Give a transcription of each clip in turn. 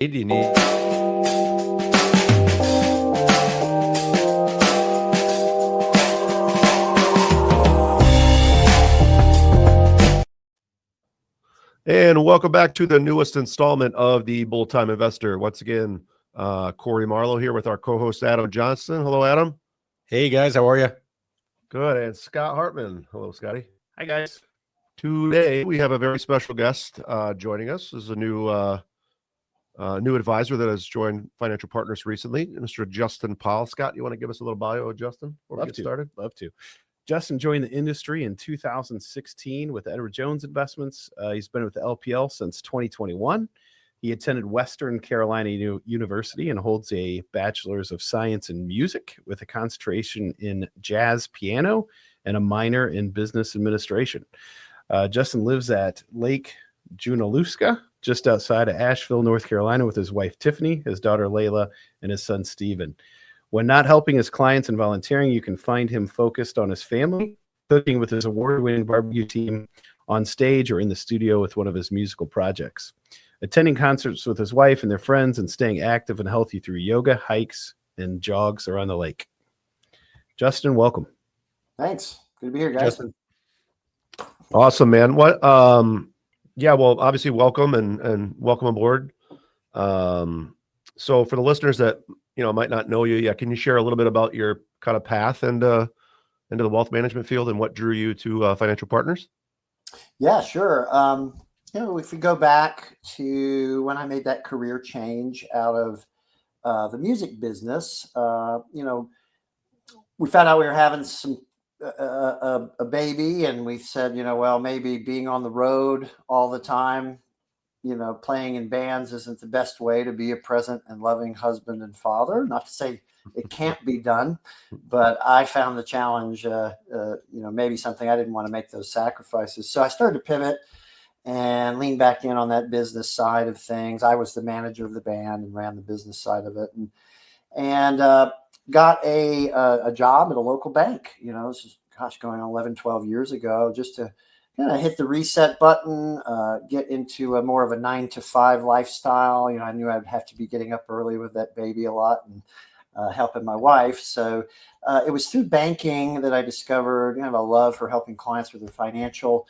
Do you need? And welcome back to the newest installment of the Bull Time Investor. Once again, Corey Marlowe here with our co-host Adam Johnson. Hello, Adam. Hey guys, how are you? Good. And Scott Hartman. Hello, Scotty. Hi guys. Today we have a very special guest joining us. This is a new advisor that has joined Financial Partners recently, Mr. Justin Powell. Scott, you want to give us a little bio of Justin before we get started? Love to. Justin joined the industry in 2016 with Edward Jones Investments. He's been with the LPL since 2021. He attended Western Carolina University and holds a Bachelor's of Science in Music with a concentration in jazz piano and a minor in business administration. Justin lives at Lake Junaluska, just outside of Asheville, North Carolina, with his wife, Tiffany, his daughter, Layla, and his son, Steven. When not helping his clients and volunteering, you can find him focused on his family, cooking with his award-winning barbecue team, on stage, or in the studio with one of his musical projects. Attending concerts with his wife and their friends, and staying active and healthy through yoga, hikes, and jogs around the lake. Justin, welcome. Thanks. Good to be here, guys. Justin. Awesome, man. Well, obviously welcome and welcome aboard. So for the listeners that might not know you, can you share a little bit about your kind of path into the wealth management field and what drew you to Financial Partners? Yeah, sure. If we go back to when I made that career change out of the music business, we found out we were having a baby, and we said, maybe being on the road all the time, playing in bands isn't the best way to be a present and loving husband and father. Not to say it can't be done, but I found the challenge, maybe something I didn't want to make those sacrifices. So I started to pivot and lean back in on that business side of things. I was the manager of the band and ran the business side of it, and got a job at a local bank. This is going on 11, 12 years ago, just to kind of hit the reset button, get into a more of a 9-to-5 lifestyle. I knew I'd have to be getting up early with that baby a lot and helping my wife. So it was through banking that I discovered a love for helping clients with their financial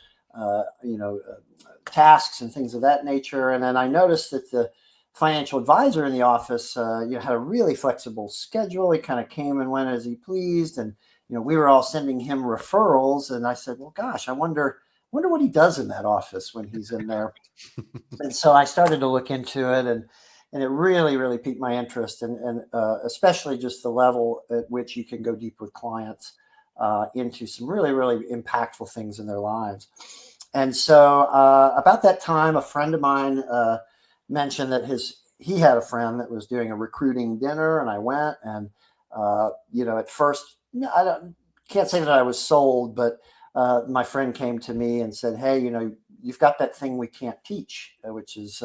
tasks and things of that nature. And then I noticed that the financial advisor in the office had a really flexible schedule. He kind of came and went as he pleased, and we were all sending him referrals. And I said, well, gosh, I wonder what he does in that office when he's in there. And so I started to look into it, and it really, really piqued my interest, and especially just the level at which you can go deep with clients into some really, really impactful things in their lives. And so about that time, a friend of mine mentioned that he had a friend that was doing a recruiting dinner, and I went, and at first can't say that I was sold, but my friend came to me and said, hey, you've got that thing we can't teach, which is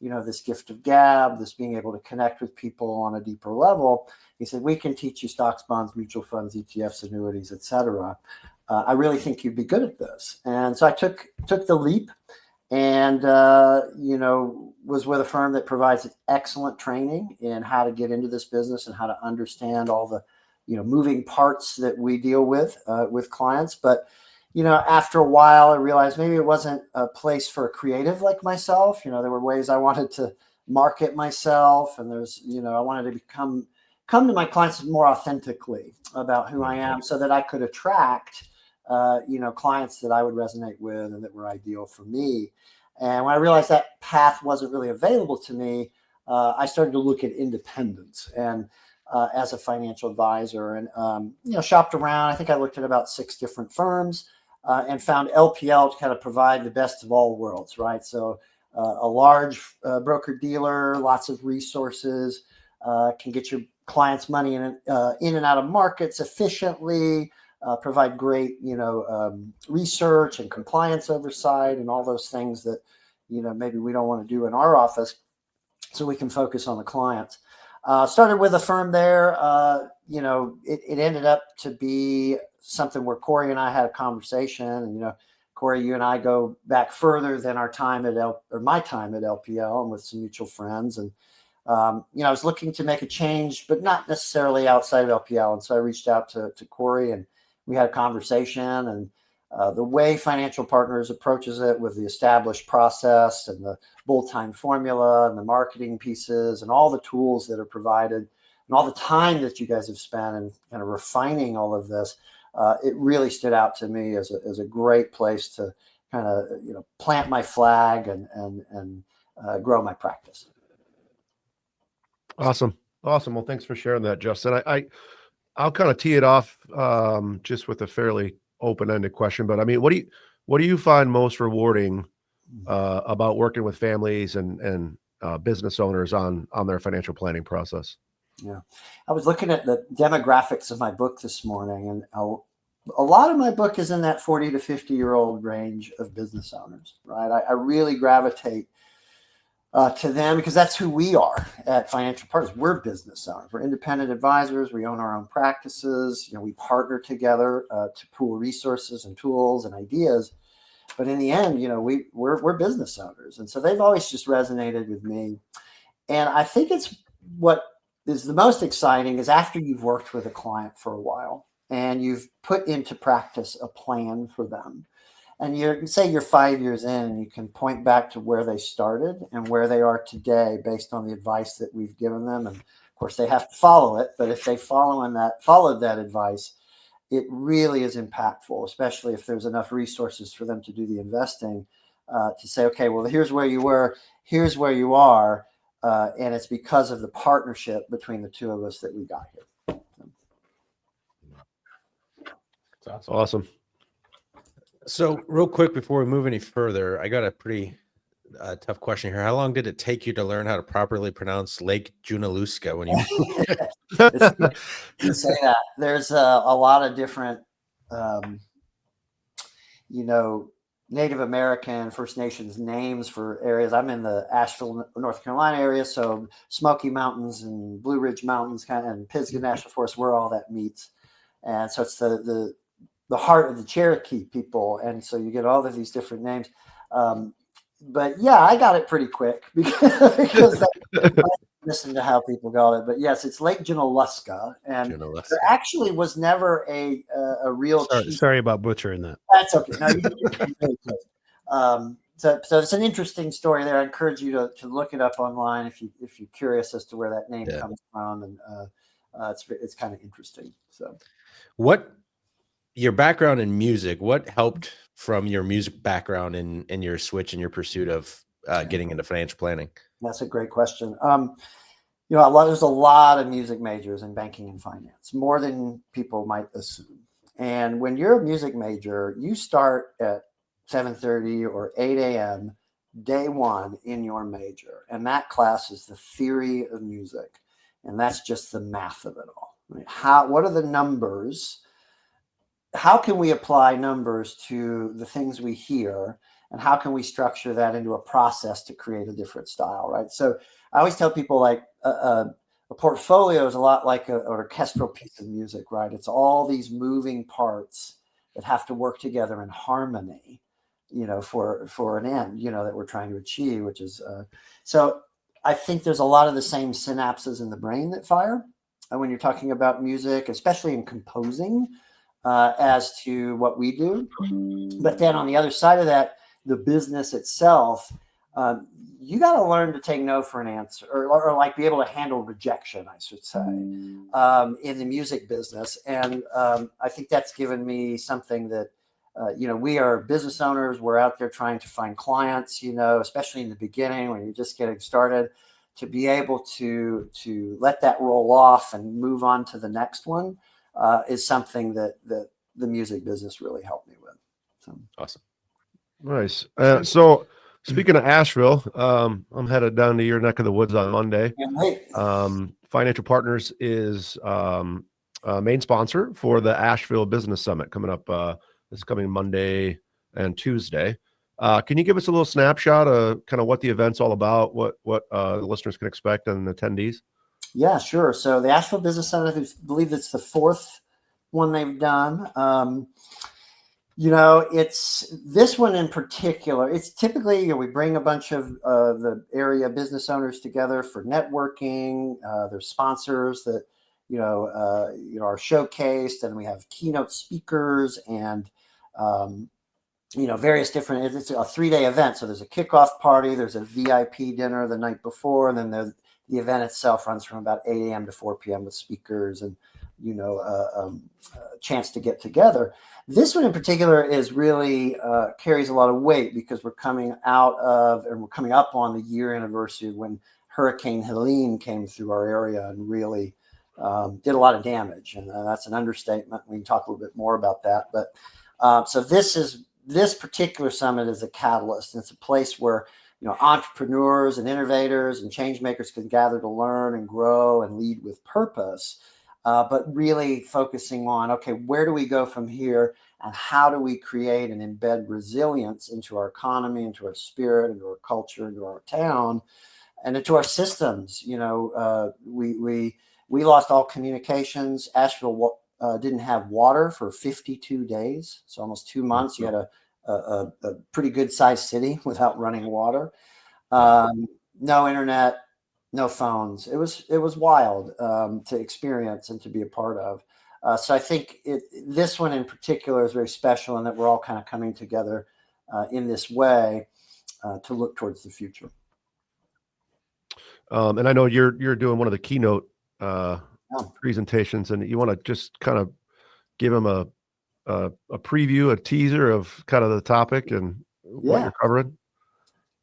this gift of gab, this being able to connect with people on a deeper level. He said, we can teach you stocks, bonds, mutual funds, ETFs, annuities, etc. I really think you'd be good at this. And so I took the leap, and was with a firm that provides excellent training in how to get into this business and how to understand all the moving parts that we deal with clients. But after a while, I realized maybe it wasn't a place for a creative like myself. There were ways I wanted to market myself, and there's I wanted to come to my clients more authentically about who I am, so that I could attract clients that I would resonate with and that were ideal for me. And when I realized that path wasn't really available to me, I started to look at independence and as a financial advisor, and shopped around. I think I looked at about 6 different firms and found LPL to kind of provide the best of all worlds, right? So a large broker dealer, lots of resources, can get your clients' money in and out of markets efficiently, provide great, research and compliance oversight and all those things that, maybe we don't want to do in our office, so we can focus on the clients. Started with a firm there. It ended up to be something where Corey and I had a conversation, and, Corey, you and I go back further than our time at my time at LPL, and with some mutual friends. And I was looking to make a change, but not necessarily outside of LPL. And so I reached out to Corey, and we had a conversation. And the way Financial Partners approaches it, with the established process and the bolt-time formula and the marketing pieces and all the tools that are provided and all the time that you guys have spent in kind of refining all of this, it really stood out to me as a great place to kind of plant my flag and grow my practice. Awesome. Well, thanks for sharing that, Justin. I'll kind of tee it off just with a fairly open-ended question, but I mean, what do you find most rewarding about working with families and business owners on their financial planning process? Yeah, I was looking at the demographics of my book this morning, and a lot of my book is in that 40 to 50-year-old range of business owners, right? I really gravitate to them because that's who we are at Financial Partners. We're business owners. We're independent advisors. We own our own practices. We partner together to pool resources and tools and ideas. But in the end, we're business owners, and so they've always just resonated with me. And I think it's what is the most exciting is after you've worked with a client for a while and you've put into practice a plan for them. And you're 5 years in, and you can point back to where they started and where they are today based on the advice that we've given them. And of course, they have to follow it. But if they followed that advice, it really is impactful, especially if there's enough resources for them to do the investing, to say, okay, well, here's where you were, here's where you are. And it's because of the partnership between the two of us that we got here. That's awesome. So real quick before we move any further, I got a pretty tough question here. How long did it take you to learn how to properly pronounce Lake Junaluska when you You say that? There's a lot of different, Native American, First Nations names for areas. I'm in the Asheville, North Carolina area, so Smoky Mountains and Blue Ridge Mountains, and Pisgah National Forest, where all that meets. And so it's the heart of the Cherokee people, and so you get all of these different names. But yeah, I got it pretty quick because I listened to how people got it. But yes, it's Lake Junaluska, and there actually was never a real. Sorry about butchering that. That's okay. No, really good. So it's an interesting story there. I encourage you to look it up online if you're curious as to where that name comes from, and it's kind of interesting. So, your background in music, what helped from your music background in your switch and your pursuit of getting into financial planning? That's a great question. There's a lot of music majors in banking and finance, more than people might assume. And when you're a music major, you start at 7:30 or 8 a.m. day one in your major. And that class is the theory of music. And that's just the math of it all. Right? What are the numbers? How can we apply numbers to the things we hear, and how can we structure that into a process to create a different style, right? So I always tell people, like, a portfolio is a lot like an orchestral piece of music, right? It's all these moving parts that have to work together in harmony, for an end, that we're trying to achieve, which is, so I think there's a lot of the same synapses in the brain that fire when you're talking about music, especially in composing, as to what we do. But then on the other side of that, the business itself, you got to learn to take no for an answer, or like be able to handle rejection, I should say, in the music business. And I think that's given me something that, we are business owners. We're out there trying to find clients, especially in the beginning when you're just getting started, to be able to let that roll off and move on to the next one. Is something that the music business really helped me with. So. Awesome. Nice. So speaking of Asheville, I'm headed down to your neck of the woods on Monday. Financial Partners is main sponsor for the Asheville Business Summit coming up this coming Monday and Tuesday. Can you give us a little snapshot of kind of what the event's all about, what the listeners can expect and attendees? Yeah, sure. So the Asheville Business Summit, I believe it's the fourth one they've done. It's this one in particular. It's typically, we bring a bunch of the area business owners together for networking. There's sponsors that, are showcased, and we have keynote speakers and, various different, it's a 3-day event. So there's a kickoff party, there's a VIP dinner the night before, and then the event itself runs from about 8 a.m. to 4 p.m. with speakers and, a chance to get together. This one in particular is really carries a lot of weight because we're coming out of, and we're coming up on the year anniversary when Hurricane Helene came through our area and really did a lot of damage. And that's an understatement. We can talk a little bit more about that. But so this particular summit is a catalyst. And it's a place where, entrepreneurs and innovators and change makers can gather to learn and grow and lead with purpose. But really focusing on, okay, where do we go from here, and how do we create and embed resilience into our economy, into our spirit, into our culture, into our town, and into our systems. We lost all communications. Asheville didn't have water for 52 days, so almost 2 months. You had a pretty good sized city without running water, no internet, no phones. It was wild to experience and to be a part of. So I think this one in particular is very special, in that we're all kind of coming together in this way to look towards the future. And I know you're doing one of the keynote presentations, and you want to just kind of give them a preview, a teaser of kind of the topic and what you're covering.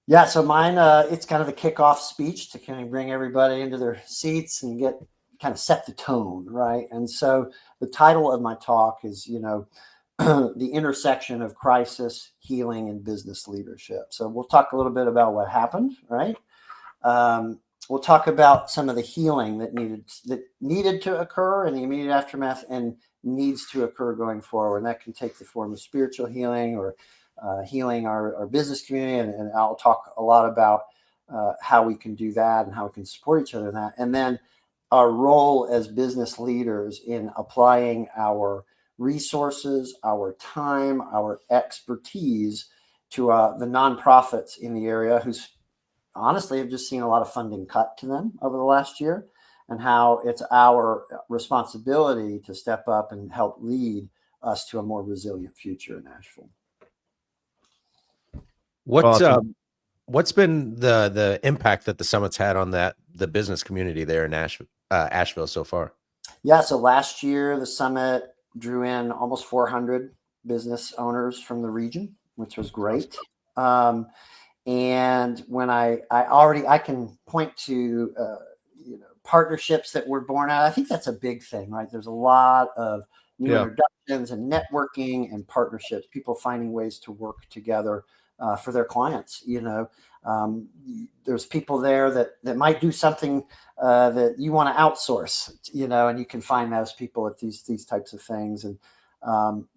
Yeah, so mine, it's kind of the kickoff speech to kind of bring everybody into their seats and kind of set the tone, right? And so the title of my talk is, the intersection of crisis, healing, and business leadership. So we'll talk a little bit about what happened, right? We'll talk about some of the healing that needed to occur in the immediate aftermath and needs to occur going forward. And that can take the form of spiritual healing or healing our business community. And I'll talk a lot about how we can do that and how we can support each other in that. And then our role as business leaders in applying our resources, our time, our expertise to the nonprofits in the area who's honestly have just seen a lot of funding cut to them over the last year, and how it's our responsibility to step up and help lead us to a more resilient future in Asheville. What's been the impact that the summit's had on the business community there in Asheville so far? Yeah, so last year the summit drew in almost 400 business owners from the region, which was great. And when I can point to partnerships that were born out. I think that's a big thing, right? There's a lot of new introductions and networking and partnerships, people finding ways to work together for their clients. There's people there that might do something that you want to outsource, and you can find those people at these types of things. And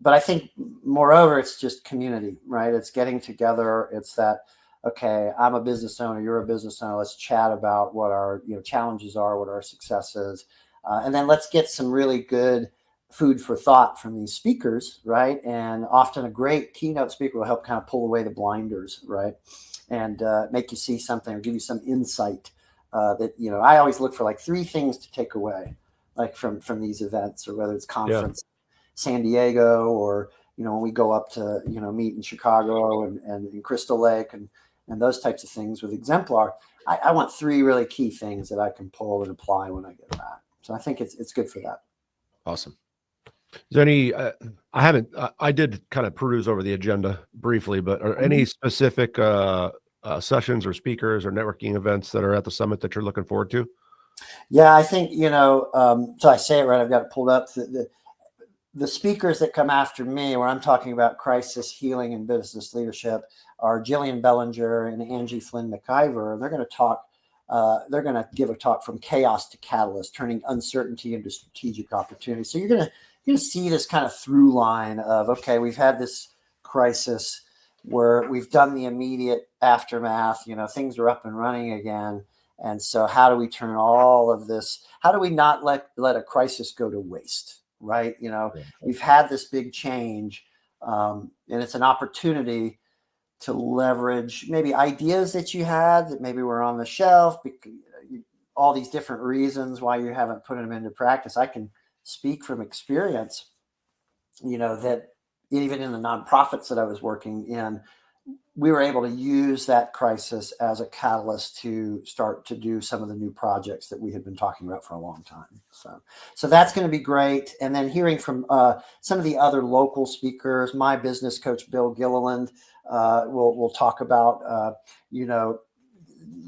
but I think moreover, it's just community, right? It's getting together. It's that, okay, I'm a business owner, you're a business owner. Let's chat about what our challenges are, what our success is, and then let's get some really good food for thought from these speakers, right? And often a great keynote speaker will help kind of pull away the blinders, right, and make you see something or give you some insight. That I always look for like 3 things to take away, like from these events, or whether it's conference, San Diego, or when we go up to meet in Chicago and in Crystal Lake and those types of things with Exemplar. I want 3 really key things that I can pull and apply when I get back. So I think it's good for that. Awesome. Is there any, I did kind of peruse over the agenda briefly, but are any specific sessions or speakers or networking events that are at the summit that you're looking forward to? Yeah, I think, so I say it right, I've got it pulled up. The speakers that come after me, where I'm talking about crisis, healing, and business leadership, are Jillian Bellinger and Angie Flynn McIver. And they're going to talk, they're going to give a talk from chaos to catalyst, turning uncertainty into strategic opportunity. So you're going to see this kind of through line of, okay, we've had this crisis where we've done the immediate aftermath, things are up and running again. And so how do we turn all of this, how do we not let a crisis go to waste? Right. We've had this big change. And it's an opportunity to leverage maybe ideas that you had that maybe were on the shelf, because all these different reasons why you haven't put them into practice. I can speak from experience, that even in the nonprofits that I was working in, we were able to use that crisis as a catalyst to start to do some of the new projects that we had been talking about for a long time. So that's going to be great. And then hearing from some of the other local speakers, my business coach, Bill Gilliland, we'll talk about,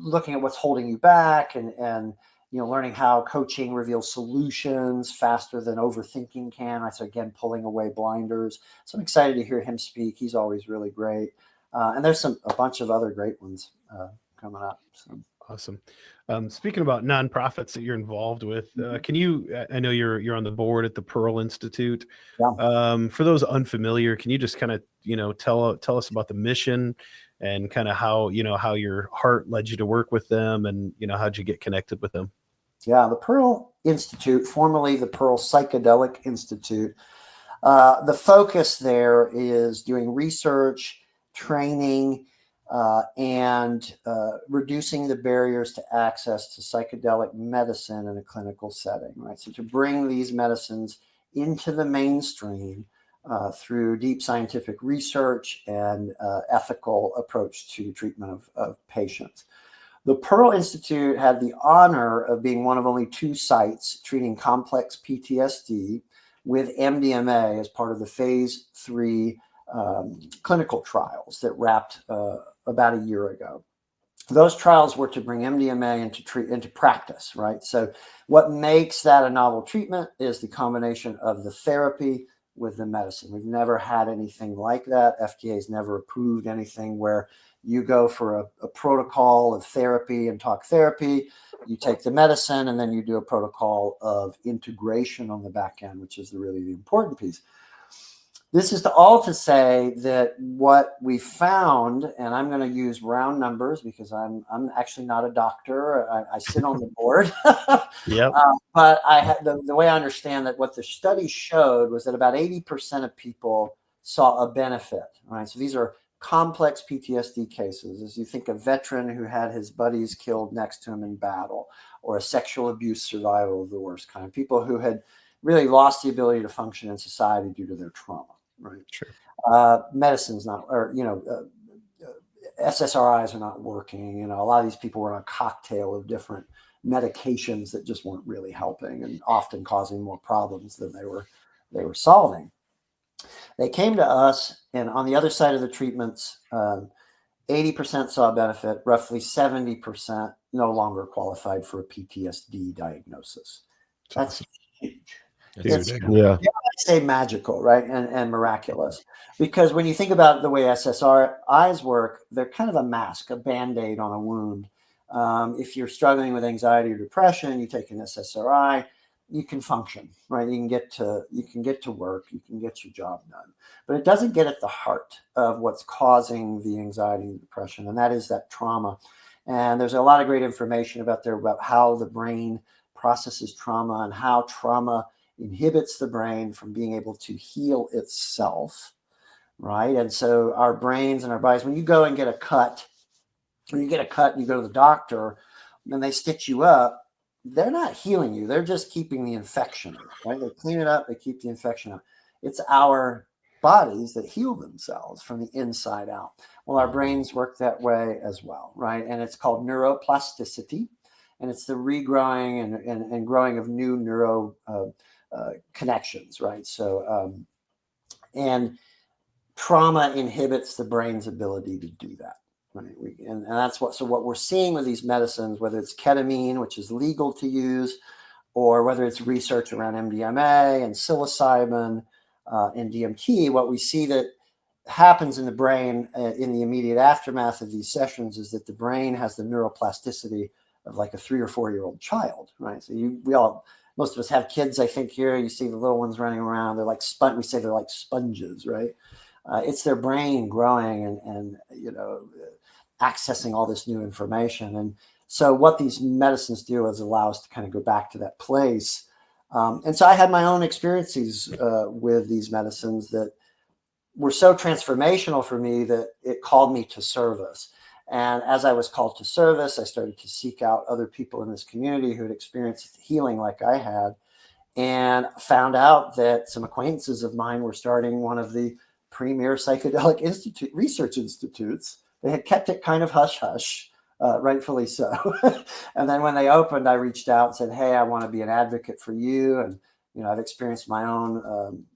looking at what's holding you back and learning how coaching reveals solutions faster than overthinking can. So again, pulling away blinders. So I'm excited to hear him speak. He's always really great. And there's a bunch of other great ones coming up. So. Awesome. Speaking about nonprofits that you're involved with, can you? I know you're on the board at the Pearl Institute. Yeah. For those unfamiliar, can you just kind of tell us about the mission and kind of how your heart led you to work with them, and how'd you get connected with them? Yeah, the Pearl Institute, formerly the Pearl Psychedelic Institute. The focus there is doing research, training, and reducing the barriers to access to psychedelic medicine in a clinical setting, right? So to bring these medicines into the mainstream through deep scientific research and ethical approach to treatment of patients. The Pearl Institute had the honor of being one of only 2 sites treating complex PTSD with MDMA as part of the phase 3 clinical trials that wrapped about a year ago. Those trials were to bring MDMA into practice, right? So what makes that a novel treatment is the combination of the therapy with the medicine. We've never had anything like that. FDA has never approved anything where you go for a protocol of therapy and talk therapy, you take the medicine, and then you do a protocol of integration on the back end, which is really the important piece. This is all to say that what we found, and I'm going to use round numbers because I'm actually not a doctor. I sit on the board. Yep. But I had the way I understand that what the study showed was that about 80% of people saw a benefit, right? So these are complex PTSD cases. As you think a veteran who had his buddies killed next to him in battle, or a sexual abuse survivor of the worst kind, people who had really lost the ability to function in society due to their trauma, right? Sure. Medicine's not, or, SSRIs are not working. A lot of these people were on a cocktail of different medications that just weren't really helping and often causing more problems than they were solving. They came to us, and on the other side of the treatments, 80% saw a benefit, roughly 70% no longer qualified for a PTSD diagnosis. That's huge. Yeah. I say magical, right? And miraculous. Because when you think about the way SSRIs work, they're kind of a mask, a Band-Aid on a wound. If you're struggling with anxiety or depression, you take an SSRI, you can function, right? You can get to work, you can get your job done. But it doesn't get at the heart of what's causing the anxiety and depression, and that is that trauma. And there's a lot of great information about how the brain processes trauma and how trauma inhibits the brain from being able to heal itself, right? And so our brains and our bodies, when you go and get a cut, and you go to the doctor, and they stitch you up, they're not healing you. They're just keeping the infection, right? They clean it up, they keep the infection out. It's our bodies that heal themselves from the inside out. Well, our brains work that way as well, right? And it's called neuroplasticity, and it's the regrowing and growing of new neuro connections, right? So, and trauma inhibits the brain's ability to do that. Right. And that's what we're seeing with these medicines, whether it's ketamine, which is legal to use, or whether it's research around MDMA and psilocybin and DMT, what we see that happens in the brain in the immediate aftermath of these sessions is that the brain has the neuroplasticity of like a 3 or 4 year old child, right? So most of us have kids, I think, here. You see the little ones running around. They're like we say they're like sponges, right? It's their brain growing and accessing all this new information. And so what these medicines do is allow us to kind of go back to that place. And so I had my own experiences with these medicines that were so transformational for me that it called me to service. And as I was called to service, I started to seek out other people in this community who had experienced healing like I had, and found out that some acquaintances of mine were starting one of the premier psychedelic research institutes. They had kept it kind of hush hush, rightfully so. And then when they opened, I reached out and said, "Hey, I want to be an advocate for you. And, I've experienced my own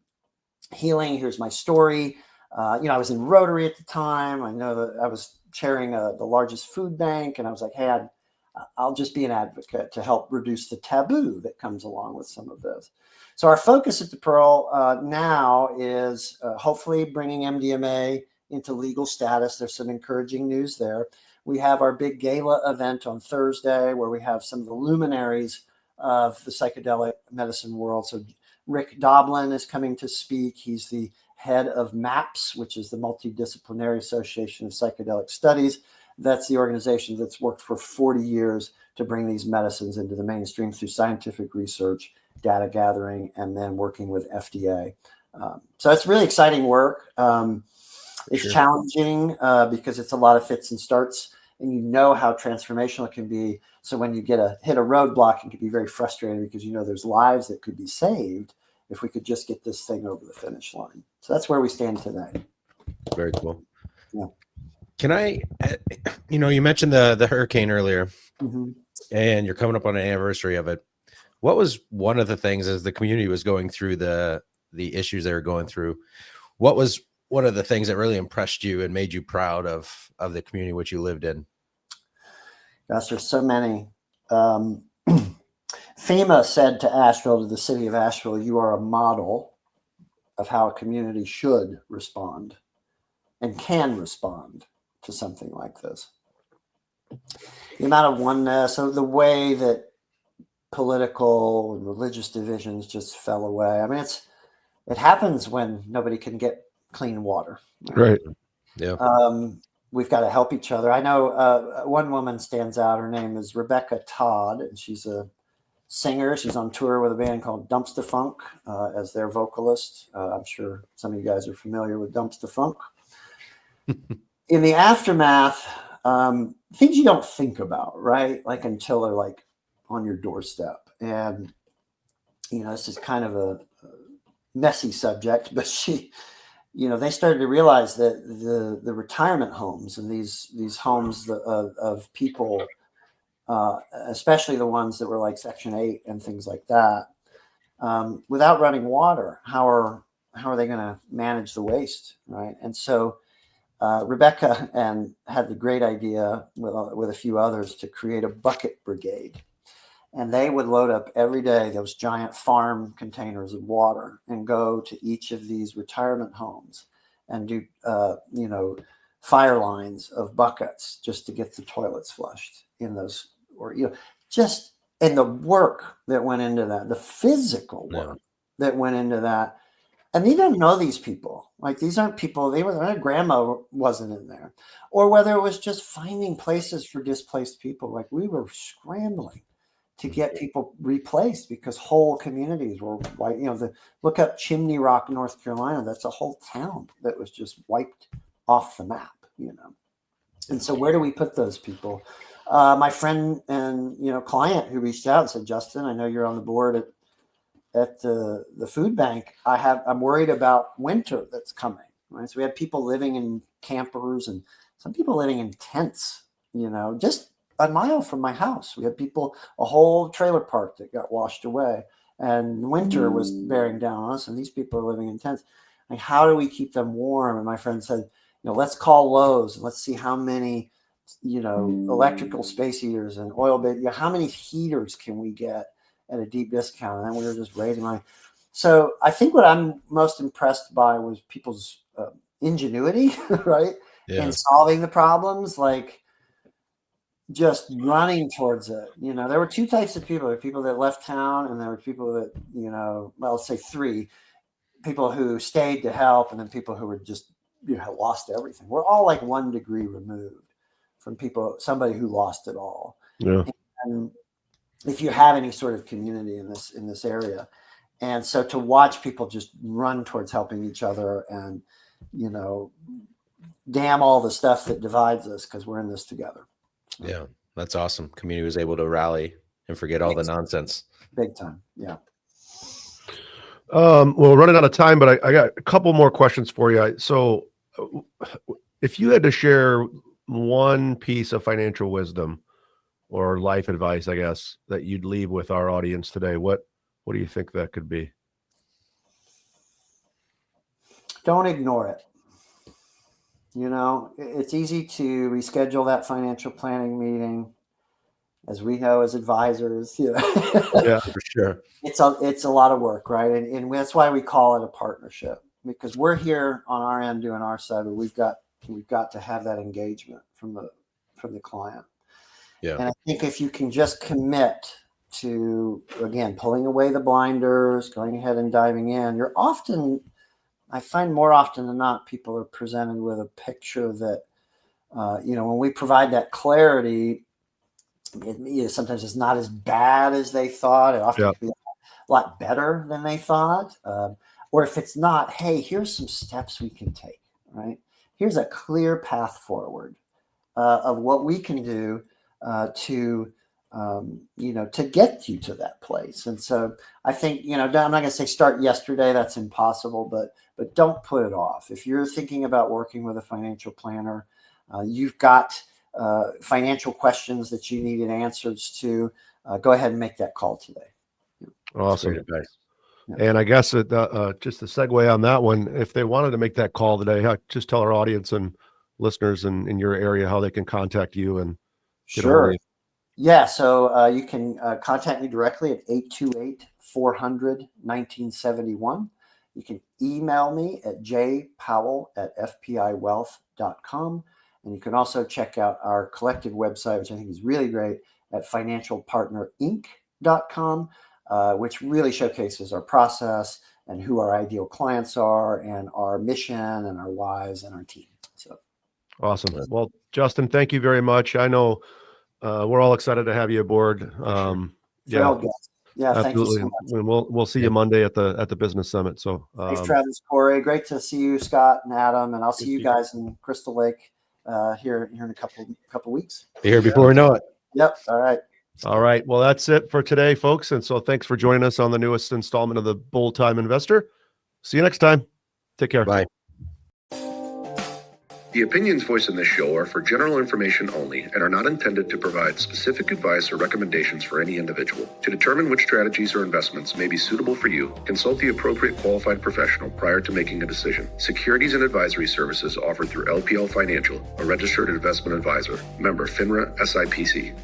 healing. Here's my story." I was in Rotary at the time. I know that I was chairing the largest food bank. And I was like, "Hey, I'll just be an advocate to help reduce the taboo that comes along with some of this." So our focus at the Pearl now is hopefully bringing MDMA into legal status. There's some encouraging news there. We have our big gala event on Thursday where we have some of the luminaries of the psychedelic medicine world. So Rick Doblin is coming to speak. He's the head of MAPS, which is the Multidisciplinary Association of Psychedelic Studies. That's the organization that's worked for 40 years to bring these medicines into the mainstream through scientific research, data gathering, and then working with FDA. So it's really exciting work. It's challenging because it's a lot of fits and starts, and how transformational it can be. So when you hit a roadblock, it can be very frustrating because there's lives that could be saved if we could just get this thing over the finish line. So that's where we stand today. Very cool. Yeah. Can I, you mentioned the hurricane earlier, Mm-hmm. and you're coming up on an anniversary of it. What was one of the things as the community was going through the issues they were going through? What was one of the things that really impressed you and made you proud of the community which you lived in? Gosh, there's so many. FEMA said to the city of Asheville, "You are a model of how a community should respond and can respond to something like this." The amount of oneness, so the way that political and religious divisions just fell away. I mean, it happens when nobody can get clean water. Right. Yeah. We've got to help each other. I know one woman stands out. Her name is Rebecca Todd, and she's a singer. She's on tour with a band called Dumpster Funk as their vocalist. I'm sure some of you guys are familiar with Dumpster Funk. In the aftermath, things you don't think about, right? Like until they're like on your doorstep. And, this is kind of a messy subject, but they started to realize that the retirement homes and these homes of people, especially the ones that were like Section 8 and things like that, without running water, how are they going to manage the waste, right? And so Rebecca had the great idea with a few others to create a bucket brigade. And they would load up every day those giant farm containers of water and go to each of these retirement homes and do, fire lines of buckets just to get the toilets flushed in those, or, just, and the work that went into that, the physical work that went into that. And you don't know these people. Like, these aren't people, their grandma wasn't in there. Or whether it was just finding places for displaced people. Like, we were scrambling to get people replaced because whole communities were white. Look up Chimney Rock, North Carolina. That's a whole town that was just wiped off the map, And so where do we put those people? My friend and, client who reached out and said, "Justin, I know you're on the board at the food bank. I'm worried about winter that's coming." Right. So we had people living in campers and some people living in tents, just a mile from my house. We had a whole trailer park that got washed away, and winter was bearing down on us. And these people are living in tents. Like, how do we keep them warm? And my friend said, let's call Lowe's and let's see how many, electrical space heaters and how many heaters can we get at a deep discount? And then we were just raising money. So I think what I'm most impressed by was people's ingenuity, right? Yeah. In solving the problems, like just running towards it. There were two types of people. There were people that left town, and there were people that, let's say three people who stayed to help, and then people who were just, lost everything. We're all like 1 degree removed from somebody who lost it all. Yeah. And if you have any sort of community in this area. And so to watch people just run towards helping each other and damn all the stuff that divides us, because we're in this together. So, Yeah, that's awesome. Community was able to rally and forget all the nonsense. big time. Yeah. Well, we're running out of time, but I got a couple more questions for you. So if you had to share one piece of financial wisdom or life advice, I guess, that you'd leave with our audience today, what do you think that could be? Don't ignore it. It's easy to reschedule that financial planning meeting. As we know, as advisors, Yeah, for sure. it's a lot of work, right? And that's why we call it a partnership, because we're here on our end doing our side, but we've got to have that engagement from the client. Yeah. And I think if you can just commit to, again, pulling away the blinders, going ahead and diving in, I find more often than not, people are presented with a picture that, when we provide that clarity, sometimes it's not as bad as they thought. It often can be a lot better than they thought. Or if it's not, hey, here's some steps we can take, right? Here's a clear path forward of what we can do to get you to that place. And so I think, I'm not going to say start yesterday. That's impossible, but don't put it off. If you're thinking about working with a financial planner, you've got financial questions that you needed answers to, go ahead and make that call today. Awesome. Great advice. Yeah. And I guess just to segue on that one, if they wanted to make that call today, just tell our audience and listeners in your area how they can contact you and get Sure. away. Yeah. So you can contact me directly at 828-400-1971. You can email me at jpowell@fpiwealth.com. And you can also check out our collective website, which I think is really great, at financialpartnerinc.com, which really showcases our process and who our ideal clients are and our mission and our whys and our team. So Awesome. Well, Justin, thank you very much. I know we're all excited to have you aboard. Yeah, thank you so much. And we'll see you Monday at the business summit. So thanks, Travis, Corey. Great to see you, Scott and Adam, and I'll see you guys in Crystal Lake here in a couple weeks. Be here before we know it. Yep. All right. Well, that's it for today, folks. And so thanks for joining us on the newest installment of the Bold Time Investor. See you next time. Take care. Bye. The opinions voiced in this show are for general information only and are not intended to provide specific advice or recommendations for any individual. To determine which strategies or investments may be suitable for you, consult the appropriate qualified professional prior to making a decision. Securities and advisory services offered through LPL Financial, a registered investment advisor. Member FINRA SIPC.